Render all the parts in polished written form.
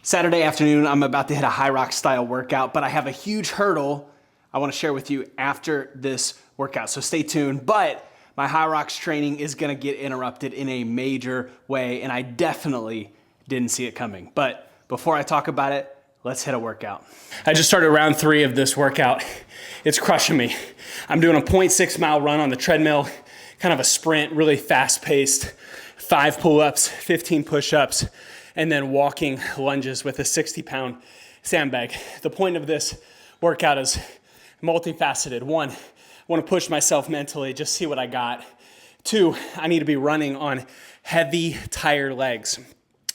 Saturday afternoon, I'm about to hit a high rock style workout, but I have a huge hurdle I want to share with you after this workout, so stay tuned. But my high rocks training is going to get interrupted in a major way, and I definitely didn't see it coming. But before I talk about it, let's hit a workout. I just started round 3 of this workout. It's crushing me. I'm doing a 0.6 mile run on the treadmill, kind of a sprint, really fast paced, 5 pull-ups, 15 push-ups, and then walking lunges with a 60-pound sandbag. The point of this workout is multifaceted. 1, I want to push myself mentally, just see what I got. 2, I need to be running on heavy, tired legs.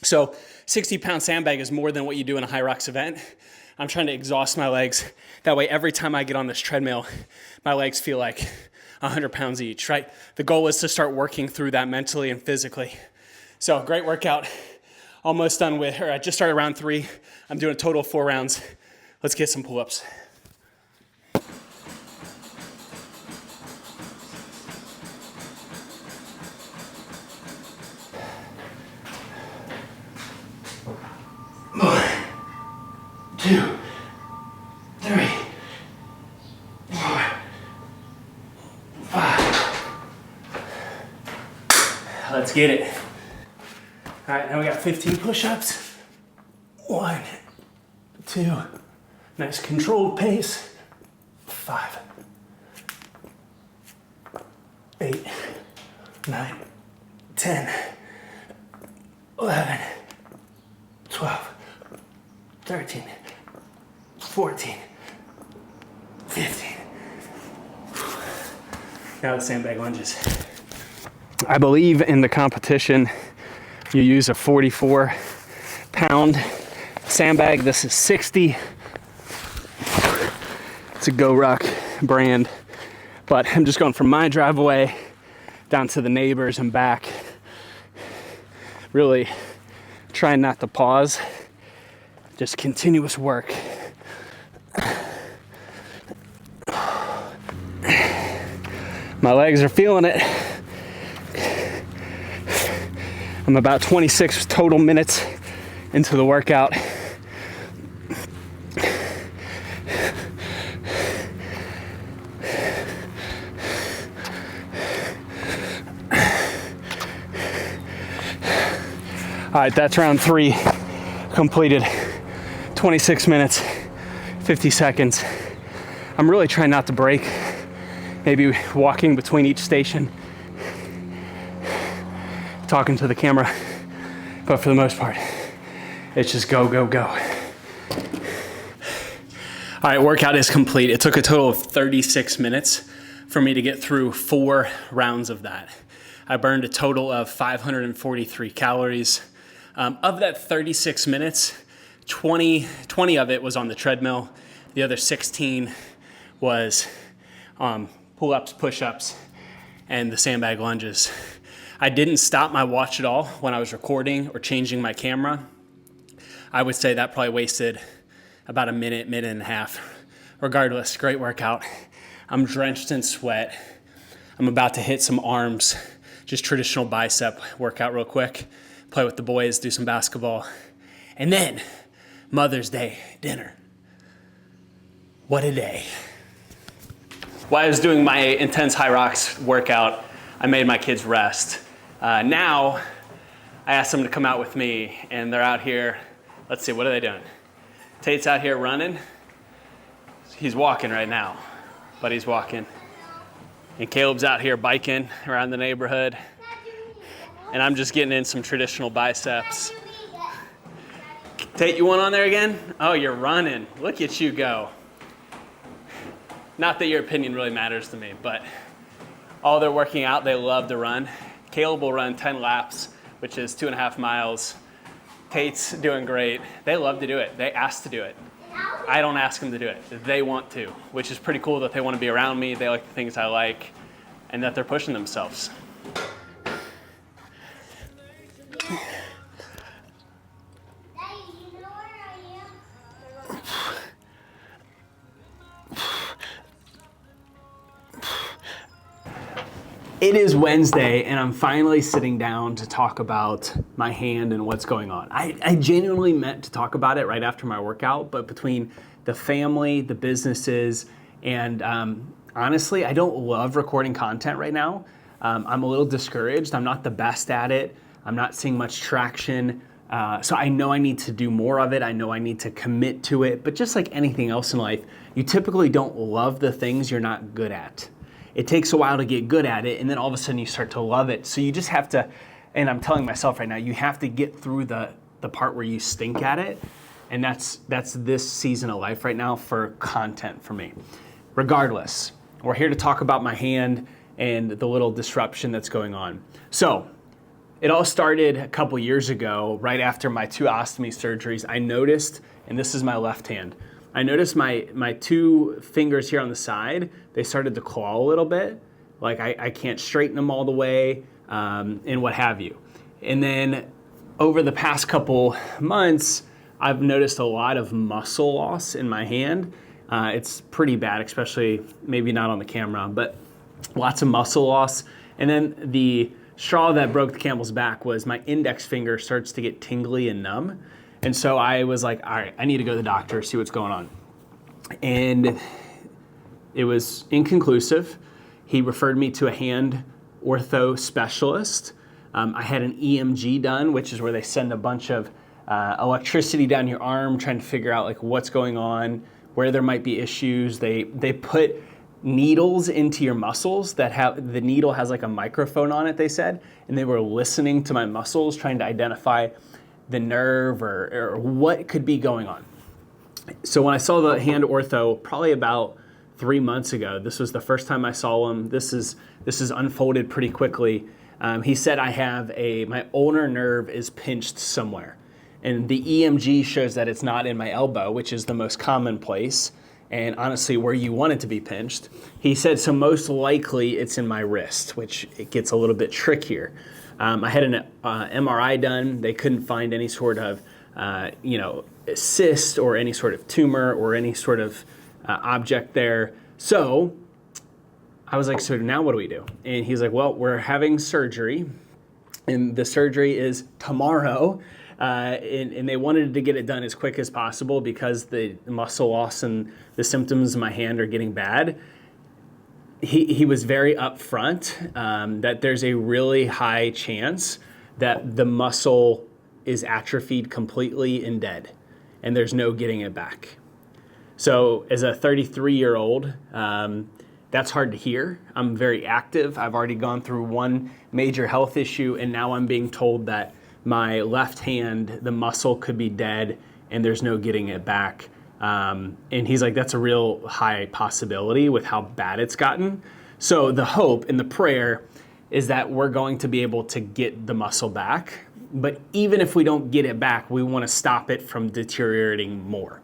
So 60-pound sandbag is more than what you do in a high rocks event. I'm trying to exhaust my legs. That way, every time I get on this treadmill, my legs feel like 100 pounds each, right? The goal is to start working through that mentally and physically. So great workout. Almost done with, or I just started round 3. I'm doing a total of 4 rounds. Let's get some pull-ups. One, 2, 3, 4, 5. Let's get it. All right, now we got 15 push-ups. 1, 2, nice controlled pace. 5, 8, 9, 10, 11, 12, 13, 14, 15. Now the sandbag lunges. I believe in the competition you use a 44-pound sandbag. This is 60. It's a Go Rock brand, but I'm just going from my driveway down to the neighbors and back. Really trying not to pause. Just continuous work. My legs are feeling it. I'm about 26 total minutes into the workout. All right, that's round 3 completed. 26 minutes, 50 seconds. I'm really trying not to break. Maybe walking between each station, talking to the camera, but for the most part, it's just go, go, go. All right, workout is complete. It took a total of 36 minutes for me to get through 4 rounds of that. I burned a total of 543 calories. Of that 36 minutes, 20 of it was on the treadmill. The other 16 was pull-ups, push-ups, and the sandbag lunges. I didn't stop my watch at all when I was recording or changing my camera. I would say that probably wasted about a minute and a half. Regardless, great workout. I'm drenched in sweat. I'm about to hit some arms, just traditional bicep workout real quick, play with the boys, do some basketball, and then Mother's Day dinner. What a day. While I was doing my intense high rocks workout, I made my kids rest. Now, I asked them to come out with me, and they're out here. Let's see, what are they doing? Tate's out here running. He's walking right now, but he's walking. And Caleb's out here biking around the neighborhood. And I'm just getting in some traditional biceps. Tate, you want on there again? Oh, you're running. Look at you go. Not that your opinion really matters to me, but all they're working out, they love to run. Caleb will run 10 laps, which is 2.5 miles. Tate's doing great. They love to do it. They ask to do it. I don't ask them to do it. They want to, which is pretty cool that they want to be around me. They like the things I like, and that they're pushing themselves. It is Wednesday, and I'm finally sitting down to talk about my hand and what's going on. I genuinely meant to talk about it right after my workout, but between the family, the businesses, and honestly, I don't love recording content right now. I'm a little discouraged. I'm not the best at it. I'm not seeing much traction. So I know I need to do more of it. I know I need to commit to it. But just like anything else in life, you typically don't love the things you're not good at. It takes a while to get good at it, and then all of a sudden you start to love it. So you just have to, and I'm telling myself right now, you have to get through the part where you stink at it. And that's this season of life right now for content for me. Regardless, we're here to talk about my hand and the little disruption that's going on. So it all started a couple years ago, right after my 2 ostomy surgeries. I noticed, and this is my left hand, I noticed my 2 fingers here on the side, they started to claw a little bit. Like I can't straighten them all the way, and what have you. And then over the past couple months, I've noticed a lot of muscle loss in my hand. It's pretty bad, especially maybe not on the camera, but lots of muscle loss. And then the straw that broke the camel's back was my index finger starts to get tingly and numb. And so I was like, all right, I need to go to the doctor, see what's going on. And it was inconclusive. He referred me to a hand ortho specialist. I had an EMG done, which is where they send a bunch of electricity down your arm, trying to figure out like what's going on, where there might be issues. They put needles into your muscles the needle has like a microphone on it, they said, and they were listening to my muscles, trying to identify the nerve or what could be going on. So when I saw the hand ortho probably about 3 months ago, this was the first time I saw him. This is unfolded pretty quickly. He said I have my ulnar nerve is pinched somewhere. And the EMG shows that it's not in my elbow, which is the most common place, and honestly where you want it to be pinched. He said, so most likely it's in my wrist, which it gets a little bit trickier. I had an MRI done. They couldn't find any sort of cyst or any sort of tumor or any sort of object there. So I was like, so now what do we do? And he's like, well, we're having surgery, and the surgery is tomorrow. And they wanted to get it done as quick as possible because the muscle loss and the symptoms in my hand are getting bad. He was very upfront that there's a really high chance that the muscle is atrophied completely and dead, and there's no getting it back. So as a 33-year-old, that's hard to hear. I'm very active. I've already gone through one major health issue, and now I'm being told that my left hand, the muscle could be dead and there's no getting it back. And he's like, that's a real high possibility with how bad it's gotten. So the hope and the prayer is that we're going to be able to get the muscle back. But even if we don't get it back, we want to stop it from deteriorating more.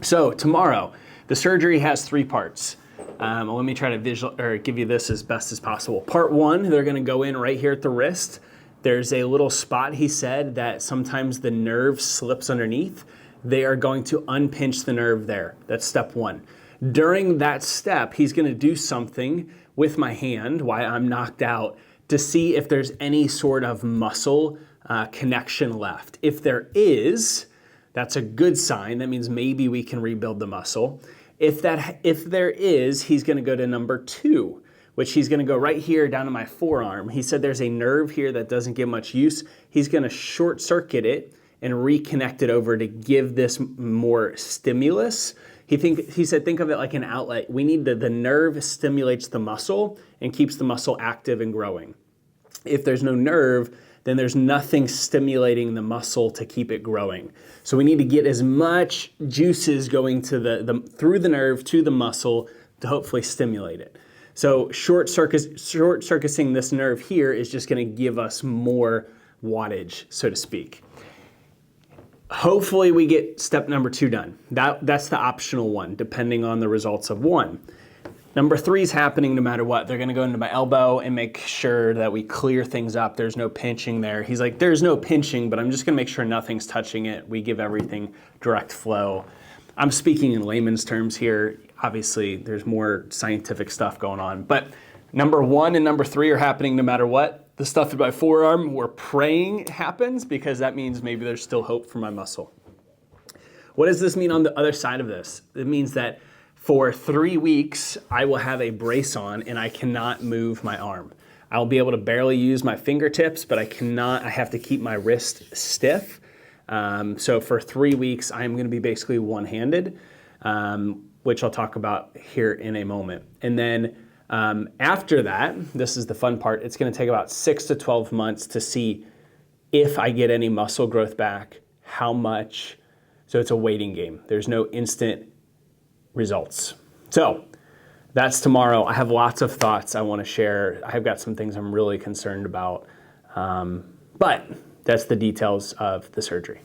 So tomorrow, the surgery has 3 parts. Let me try to give you this as best as possible. Part 1, they're going to go in right here at the wrist. There's a little spot, he said, that sometimes the nerve slips underneath. They are going to unpinch the nerve there. That's step 1. During that step, he's going to do something with my hand while I'm knocked out to see if there's any sort of muscle connection left. If there is, that's a good sign. That means maybe we can rebuild the muscle. If there is, he's going to go to number 2, which he's going to go right here down to my forearm. He said there's a nerve here that doesn't get much use. He's going to short circuit it and reconnect it over to give this more stimulus. He said, think of it like an outlet. We need the nerve stimulates the muscle and keeps the muscle active and growing. If there's no nerve, then there's nothing stimulating the muscle to keep it growing. So we need to get as much juices going to through the nerve to the muscle to hopefully stimulate it. So short circuiting this nerve here is just going to give us more wattage, so to speak. Hopefully we get step number 2 done. That's the optional one, depending on the results of 1. Number 3 is happening no matter what. They're going to go into my elbow and make sure that we clear things up. There's no pinching there. He's like, there's no pinching, but I'm just going to make sure nothing's touching it. We give everything direct flow. I'm speaking in layman's terms here. Obviously, there's more scientific stuff going on. But Number 1 and number 3 are happening no matter what. The stuff in my forearm, we're praying happens because that means maybe there's still hope for my muscle. What does this mean on the other side of this? It means that for 3 weeks, I will have a brace on and I cannot move my arm. I'll be able to barely use my fingertips, but I have to keep my wrist stiff. So for 3 weeks, I'm gonna be basically one-handed, which I'll talk about here in a moment. And then after that, this is the fun part, it's gonna take about 6 to 12 months to see if I get any muscle growth back, how much. So it's a waiting game. There's no instant results. So that's tomorrow. I have lots of thoughts I wanna share. I've got some things I'm really concerned about, but that's the details of the surgery.